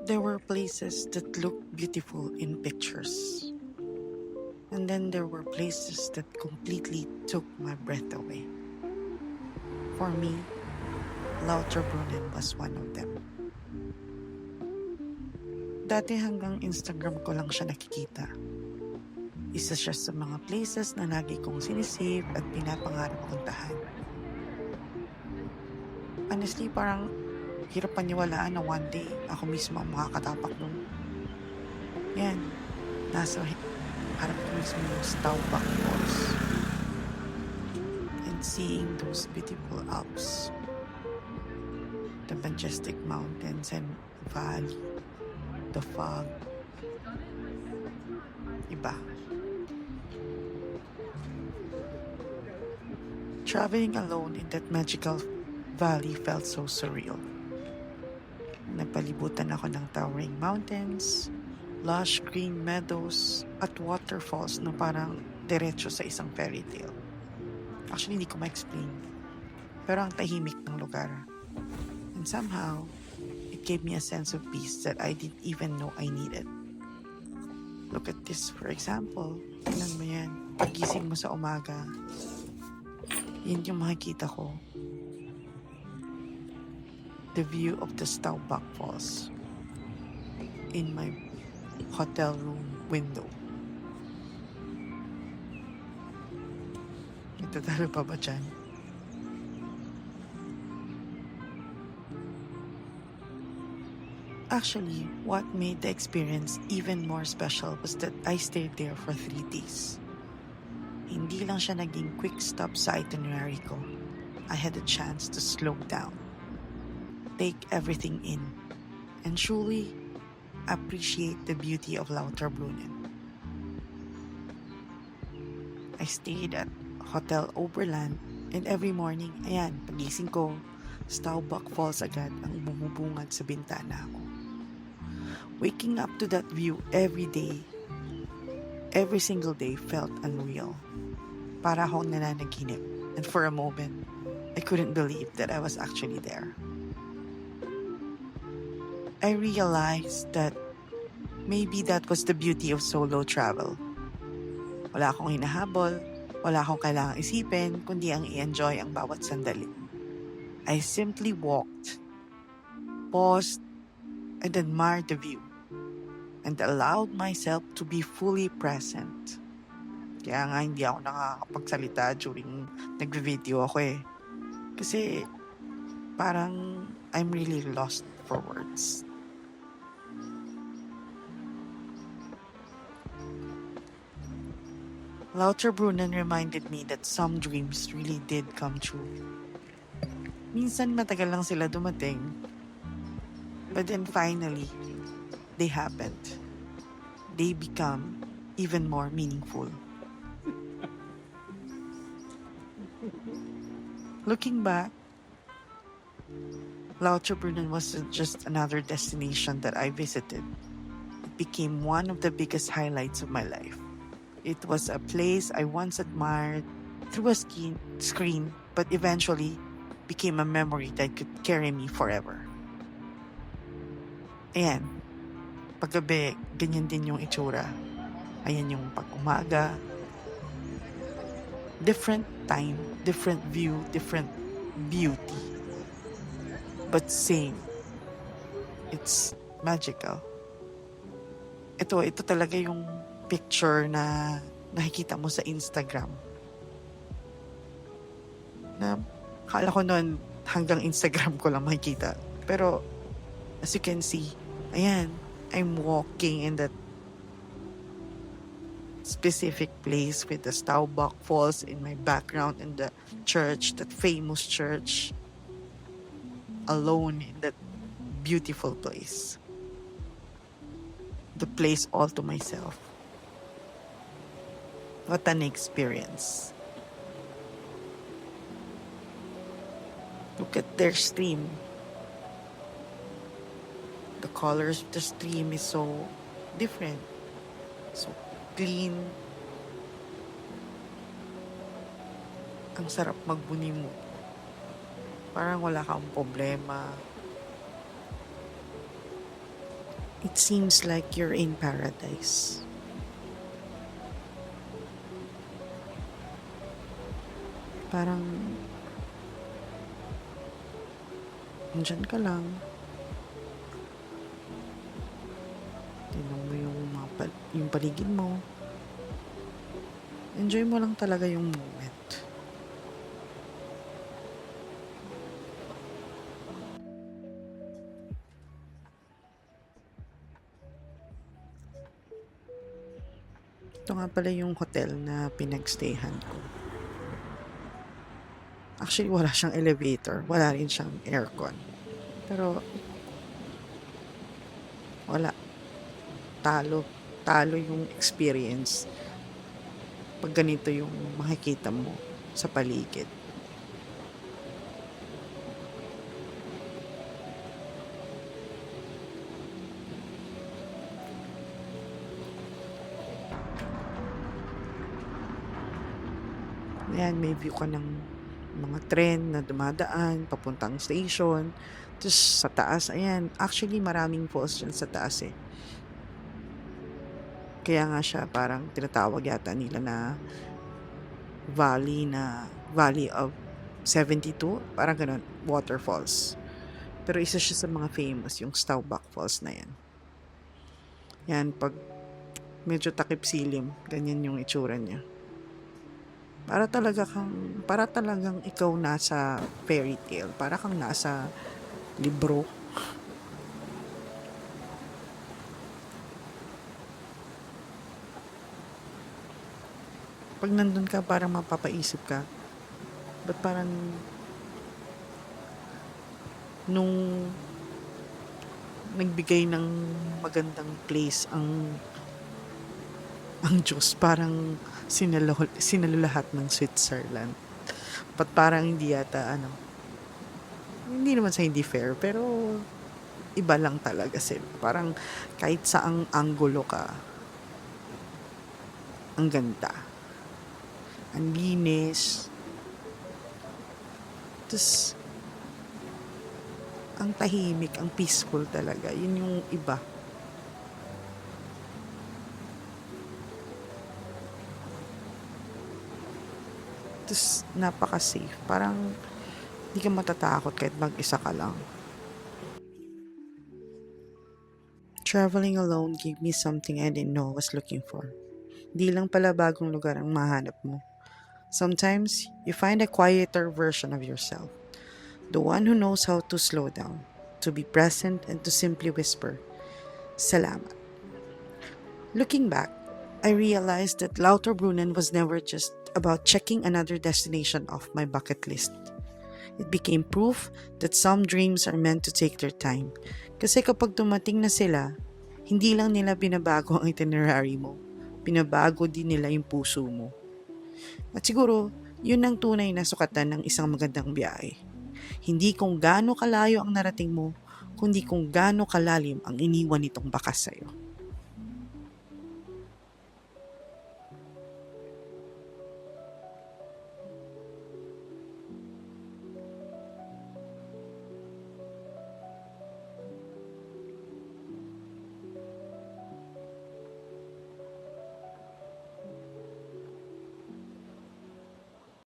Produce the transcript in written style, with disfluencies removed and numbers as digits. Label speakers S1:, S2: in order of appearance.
S1: There were places that looked beautiful in pictures. And then there were places that completely took my breath away. For me, Lauterbrunnen was one of them. Dati hanggang Instagram ko lang siya nakikita. Isa siya sa mga places na lagi kong sinisave at pinapangarap puntahan. Honestly, parang hirap paniwalaan na one day ako mismo ang makakatapak dun. Yan, nasa harap ko mismo yung Staubach Falls. And seeing those beautiful Alps. The majestic mountains and valley. The fog. Iba. Traveling alone in that magical valley felt so surreal. Napalibutan ako ng towering mountains, lush green meadows, at waterfalls na parang diretso sa isang fairy tale. Actually, hindi ko ma-explain. Pero ang tahimik ng lugar. And somehow, it gave me a sense of peace that I didn't even know I needed. Look at this, for example. Tingnan mo yan. Pagising mo sa umaga, yun yung makikita ko. The view of the Staubach Falls in my hotel room window. Ito talo pa ba dyan? Actually, what made the experience even more special was that I stayed there for 3 days. Hindi lang siya naging quick stop sa itinerary ko. I had a chance to slow down, take everything in, and truly appreciate the beauty of Lauterbrunnen. I stayed at Hotel Oberland and every morning, ayan, pagising ko, Staubach Falls agad ang bumubungad sa bintana ko. Waking up to that view every day, every single day felt unreal. Para akong nananaginip. And for a moment, I couldn't believe that I was actually there. I realized that maybe that was the beauty of solo travel. Wala akong hinahabol, wala akong kailangang isipin, kundi ang i-enjoy ang bawat sandali. I simply walked, paused, and admired the view, and allowed myself to be fully present. Kaya nga hindi ako nakakapagsalita during nagbe-video ako eh. Kasi parang I'm really lost for words. Lauterbrunnen reminded me that some dreams really did come true. Minsan matagal lang sila dumating. But then finally, they happened. They become even more meaningful. Looking back, Lauterbrunnen wasn't just another destination that I visited. It became one of the biggest highlights of my life. It was a place I once admired through a screen, but eventually became a memory that could carry me forever. Ayan, paggabi, ganyan din yung itsura. Ayan yung pag-umaga. Different time, different view, different beauty. But same. It's magical. Ito talaga yung picture na nakikita mo sa Instagram. Na kala ko noon hanggang Instagram ko lang makikita. Pero as you can see, ayan, I'm walking in that specific place with the Staubach Falls in my background and the church, that famous church, alone in that beautiful place. The place all to myself. What an experience. Look at their stream. The colors of the stream is so different. So clean. Ang sarap magbunimot. Parang wala kang problema. It seems like you're in paradise. Parang andyan ka lang, tignan mo yung yung paligid mo. Enjoy mo lang talaga yung moment. Ito nga pala yung hotel na pinagstayhan ko. Actually, wala siyang elevator. Wala rin siyang aircon. Pero, wala. Talo. Talo yung experience. Pag ganito yung makikita mo sa paligid. Ayan, may view ka ng mga tren na dumadaan, papuntang station. Tapos sa taas, ayan, actually maraming falls dyan sa taas eh. Kaya nga siya parang tinatawag yata nila na Valley of 72, parang ganun, waterfalls. Pero isa siya sa mga famous, yung Staubbach Falls na yan. Yan, pag medyo takip silim, ganyan yung itsura niya. Para talagang ikaw nasa fairy tale, para kang nasa libro. Pag nandun ka, parang mapapaisip ka, ba't parang nung nagbigay ng magandang place ang Diyos, parang sinalulahat ng Switzerland. Ba't parang hindi yata, hindi naman sa hindi fair, pero iba lang talaga sila. Parang kahit saang anggulo ka, ang ganda. Ang linis. Tapos, ang tahimik, ang peaceful talaga. Yun yung iba. Tapos, napaka-safe. Parang, hindi ka matatakot kahit mag-isa ka lang. Traveling alone gave me something I didn't know I was looking for. Di lang pala bagong lugar ang mahanap mo. Sometimes, you find a quieter version of yourself. The one who knows how to slow down, to be present, and to simply whisper, Salamat. Looking back, I realized that Lauterbrunnen was never just about checking another destination off my bucket list. It became proof that some dreams are meant to take their time. Kasi kapag dumating na sila, hindi lang nila binabago ang itinerary mo. Binabago din nila yung puso mo. At siguro, yun ang tunay na sukatan ng isang magandang biyahe. Hindi kung gaano kalayo ang narating mo, kundi kung gaano kalalim ang iniwan nitong bakas sa'yo.